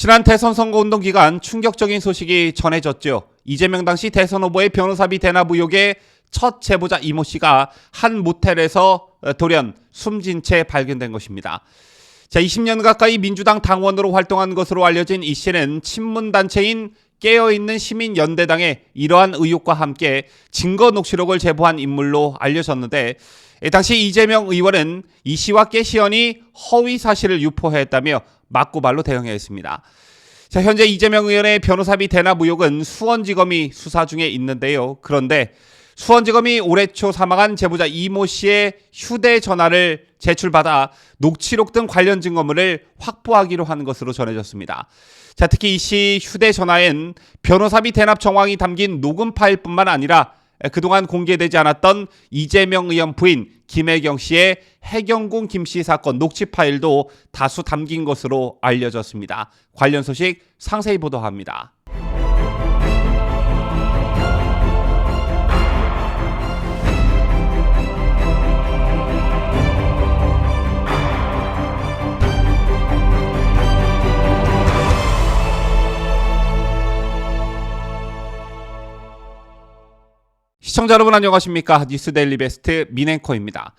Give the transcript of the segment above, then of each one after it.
지난 대선 선거운동 기간 충격적인 소식이 전해졌죠. 이재명 당시 대선 후보의 변호사비 대납 의혹의 첫 제보자 이모 씨가 한 모텔에서 돌연 숨진 채 발견된 것입니다. 20년 가까이 민주당 당원으로 활동한 것으로 알려진 이 씨는 친문단체인 깨어있는 시민연대당에 이러한 의혹과 함께 증거 녹취록을 제보한 인물로 알려졌는데, 당시 이재명 의원은 이 씨와 깨 시연이 허위 사실을 유포했다며 맞고발로 대응했습니다. 현재 이재명 의원의 변호사비 대납 의혹은 수원지검이 수사 중에 있는데요. 그런데 수원지검이 올해 초 사망한 제보자 이모 씨의 휴대전화를 제출받아 녹취록 등 관련 증거물을 확보하기로 한 것으로 전해졌습니다. 특히 이 씨 휴대전화엔 변호사비 대납 정황이 담긴 녹음 파일뿐만 아니라 그동안 공개되지 않았던 이재명 의원 부인 김혜경 씨의 해경궁 김씨 사건 녹취 파일도 다수 담긴 것으로 알려졌습니다. 관련 소식 상세히 보도합니다. 시청자 여러분 안녕하십니까? 뉴스데일리 베스트 민앵커입니다.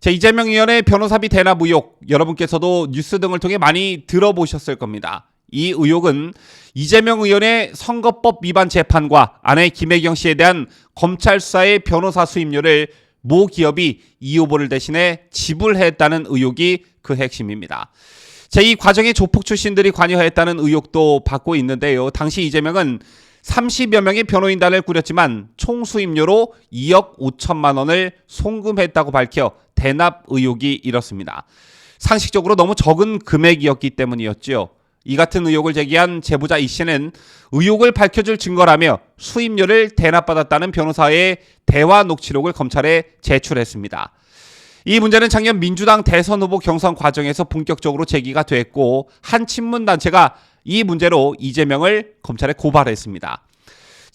이재명 의원의 변호사비 대납 의혹, 여러분께서도 뉴스 등을 통해 많이 들어보셨을 겁니다. 이 의혹은 이재명 의원의 선거법 위반 재판과 아내 김혜경 씨에 대한 검찰 수사의 변호사 수임료를 모 기업이 이 후보를 대신해 지불했다는 의혹이 그 핵심입니다. 이 과정에 조폭 출신들이 관여했다는 의혹도 받고 있는데요. 당시 이재명은 30여 명의 변호인단을 꾸렸지만 총 수임료로 2억 5천만 원을 송금했다고 밝혀 대납 의혹이 일었습니다. 상식적으로 너무 적은 금액이었기 때문이었죠. 이 같은 의혹을 제기한 제보자 이 씨는 의혹을 밝혀줄 증거라며 수임료를 대납받았다는 변호사의 대화 녹취록을 검찰에 제출했습니다. 이 문제는 작년 민주당 대선 후보 경선 과정에서 본격적으로 제기가 됐고, 한 친문단체가 이 문제로 이재명을 검찰에 고발했습니다.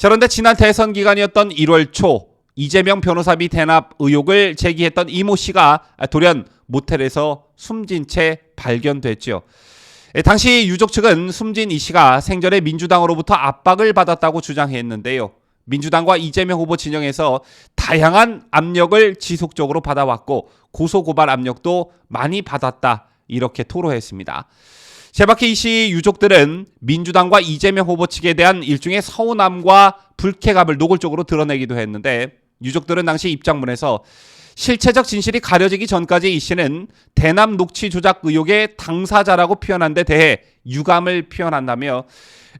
그런데 지난 대선 기간이었던 1월 초 이재명 변호사비 대납 의혹을 제기했던 이모 씨가 돌연 모텔에서 숨진 채 발견됐죠. 당시 유족 측은 숨진 이 씨가 생전에 민주당으로부터 압박을 받았다고 주장했는데요. 민주당과 이재명 후보 진영에서 다양한 압력을 지속적으로 받아왔고 고소고발 압력도 많이 받았다, 이렇게 토로했습니다. 제박해 이 씨 유족들은 민주당과 이재명 후보 측에 대한 일종의 서운함과 불쾌감을 노골적으로 드러내기도 했는데, 유족들은 당시 입장문에서 실체적 진실이 가려지기 전까지 이 씨는 대납 녹취 조작 의혹의 당사자라고 표현한 데 대해 유감을 표현한다며,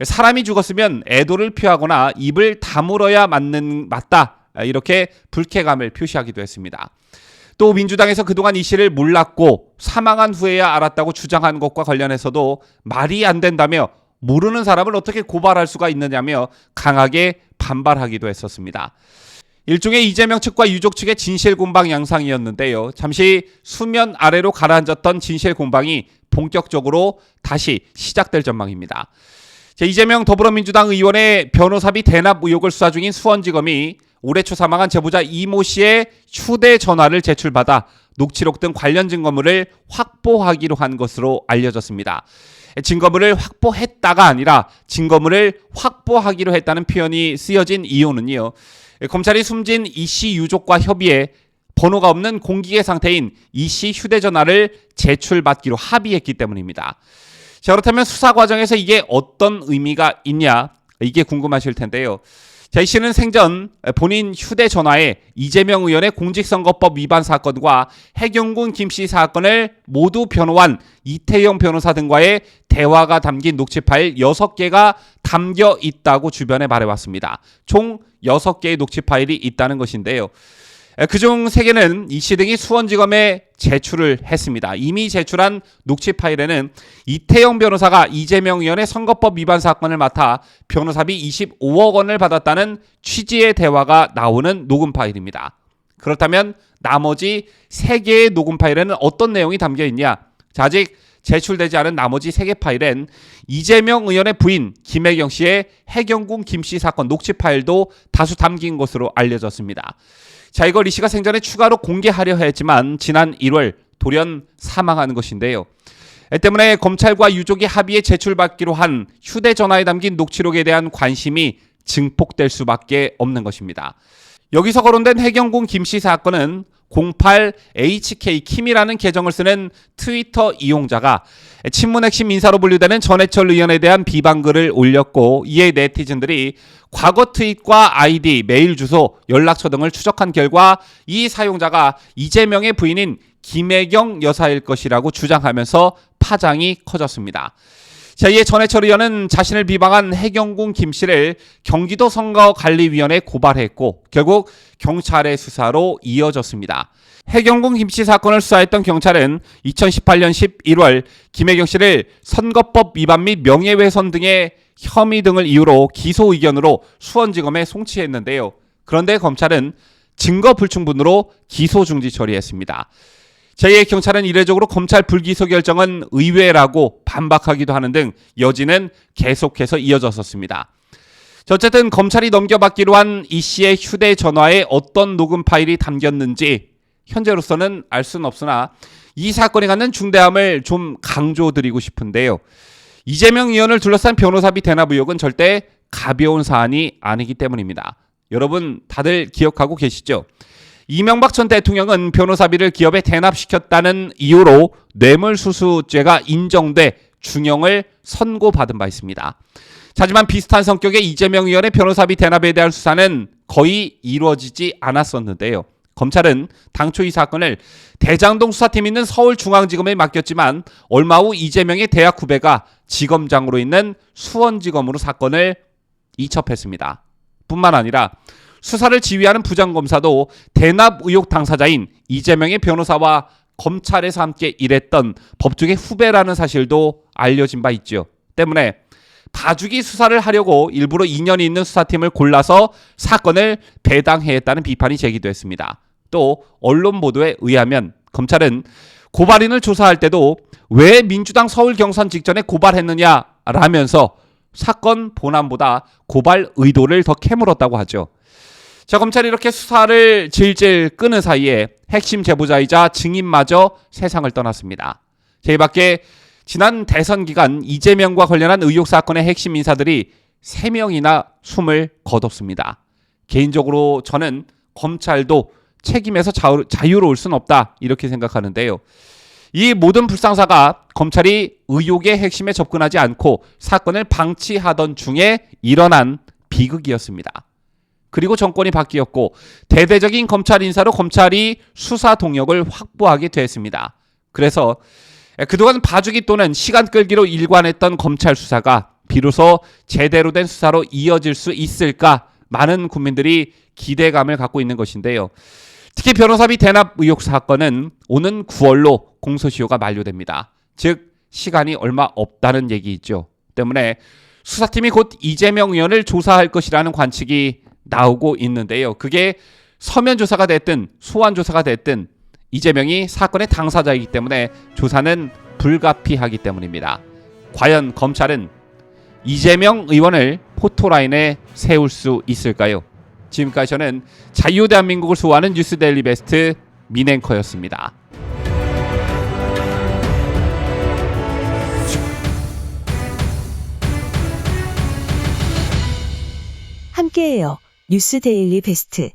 사람이 죽었으면 애도를 표하거나 입을 다물어야 맞다, 이렇게 불쾌감을 표시하기도 했습니다. 또 민주당에서 그동안 이 씨를 몰랐고 사망한 후에야 알았다고 주장한 것과 관련해서도 말이 안 된다며 모르는 사람을 어떻게 고발할 수가 있느냐며 강하게 반발하기도 했었습니다. 일종의 이재명 측과 유족 측의 진실 공방 양상이었는데요. 잠시 수면 아래로 가라앉았던 진실 공방이 본격적으로 다시 시작될 전망입니다. 이재명 더불어민주당 의원의 변호사비 대납 의혹을 수사 중인 수원지검이 올해 초 사망한 제보자 이모 씨의 휴대전화를 제출받아 녹취록 등 관련 증거물을 확보하기로 한 것으로 알려졌습니다. 증거물을 확보했다가 아니라 증거물을 확보하기로 했다는 표현이 쓰여진 이유는요, 검찰이 숨진 이 씨 유족과 협의해 번호가 없는 공기계 상태인 이 씨 휴대전화를 제출받기로 합의했기 때문입니다. 그렇다면 수사 과정에서 이게 어떤 의미가 있냐, 이게 궁금하실 텐데요. 이 씨는 생전 본인 휴대전화에 이재명 의원의 공직선거법 위반 사건과 해경궁 김씨 사건을 모두 변호한 이태영 변호사 등과의 대화가 담긴 녹취 파일 6개가 담겨 있다고 주변에 말해왔습니다. 총 6개의 녹취 파일이 있다는 것인데요. 그중 3개는 이 씨 등이 수원지검에 제출을 했습니다. 이미 제출한 녹취 파일에는 이태영 변호사가 이재명 의원의 선거법 위반 사건을 맡아 변호사비 25억 원을 받았다는 취지의 대화가 나오는 녹음 파일입니다. 그렇다면 나머지 3개의 녹음 파일에는 어떤 내용이 담겨 있냐? 아직 제출되지 않은 나머지 3개 파일엔 이재명 의원의 부인 김혜경 씨의 해경궁 김씨 사건 녹취 파일도 다수 담긴 것으로 알려졌습니다. 이걸 이 씨가 생전에 추가로 공개하려 했지만 지난 1월 돌연 사망하는 것인데요. 때문에 검찰과 유족이 합의에 제출받기로 한 휴대전화에 담긴 녹취록에 대한 관심이 증폭될 수밖에 없는 것입니다. 여기서 거론된 해경군 김씨 사건은 08HK킴이라는 계정을 쓰는 트위터 이용자가 친문 핵심 인사로 분류되는 전해철 의원에 대한 비방글을 올렸고, 이에 네티즌들이 과거 트윗과 아이디, 메일 주소, 연락처 등을 추적한 결과 이 사용자가 이재명의 부인인 김혜경 여사일 것이라고 주장하면서 파장이 커졌습니다. 자, 이에 전해철 의원은 자신을 비방한 해경군 김씨를 경기도 선거관리위원회에 고발했고, 결국 경찰의 수사로 이어졌습니다. 해경군 김씨 사건을 수사했던 경찰은 2018년 11월 김혜경 씨를 선거법 위반 및 명예훼손 등의 혐의 등을 이유로 기소 의견으로 수원지검에 송치했는데요. 그런데 검찰은 증거 불충분으로 기소 중지 처리했습니다. 제2의 경찰은 이례적으로 검찰 불기소 결정은 의외라고 반박하기도 하는 등 여지는 계속해서 이어졌었습니다. 어쨌든 검찰이 넘겨받기로 한 이 씨의 휴대전화에 어떤 녹음 파일이 담겼는지 현재로서는 알 수는 없으나 이 사건이 갖는 중대함을 좀 강조드리고 싶은데요. 이재명 의원을 둘러싼 변호사비 대납 의혹은 절대 가벼운 사안이 아니기 때문입니다. 여러분 다들 기억하고 계시죠? 이명박 전 대통령은 변호사비를 기업에 대납시켰다는 이유로 뇌물수수죄가 인정돼 중형을 선고받은 바 있습니다. 하지만 비슷한 성격의 이재명 의원의 변호사비 대납에 대한 수사는 거의 이루어지지 않았었는데요. 검찰은 당초 이 사건을 대장동 수사팀 있는 서울중앙지검에 맡겼지만 얼마 후 이재명의 대학 후배가 지검장으로 있는 수원지검으로 사건을 이첩했습니다. 뿐만 아니라 수사를 지휘하는 부장검사도 대납 의혹 당사자인 이재명의 변호사와 검찰에서 함께 일했던 법조계 후배라는 사실도 알려진 바 있죠. 때문에 봐주기 수사를 하려고 일부러 인연이 있는 수사팀을 골라서 사건을 배당해했다는 비판이 제기됐습니다. 또 언론 보도에 의하면 검찰은 고발인을 조사할 때도 왜 민주당 서울 경선 직전에 고발했느냐라면서 사건 본안보다 고발 의도를 더 캐물었다고 하죠. 자, 검찰이 이렇게 수사를 질질 끄는 사이에 핵심 제보자이자 증인마저 세상을 떠났습니다. 이 밖에 지난 대선 기간 이재명과 관련한 의혹 사건의 핵심 인사들이 3명이나 숨을 거뒀습니다. 개인적으로 저는 검찰도 책임에서 자유로울 순 없다 이렇게 생각하는데요. 이 모든 불상사가 검찰이 의혹의 핵심에 접근하지 않고 사건을 방치하던 중에 일어난 비극이었습니다. 그리고 정권이 바뀌었고 대대적인 검찰 인사로 검찰이 수사 동력을 확보하게 됐습니다. 그래서 그동안 봐주기 또는 시간 끌기로 일관했던 검찰 수사가 비로소 제대로 된 수사로 이어질 수 있을까 많은 국민들이 기대감을 갖고 있는 것인데요. 특히 변호사비 대납 의혹 사건은 오는 9월로 공소시효가 만료됩니다. 즉 시간이 얼마 없다는 얘기이죠. 때문에 수사팀이 곧 이재명 의원을 조사할 것이라는 관측이 나오고 있는데요. 그게 서면 조사가 됐든 소환 조사가 됐든 이재명이 사건의 당사자이기 때문에 조사는 불가피하기 때문입니다. 과연 검찰은 이재명 의원을 포토라인에 세울 수 있을까요? 지금까지 저는 자유대한민국을 수호하는 뉴스데일리 베스트 민앵커였습니다. 함께해요. 뉴스데일리 베스트.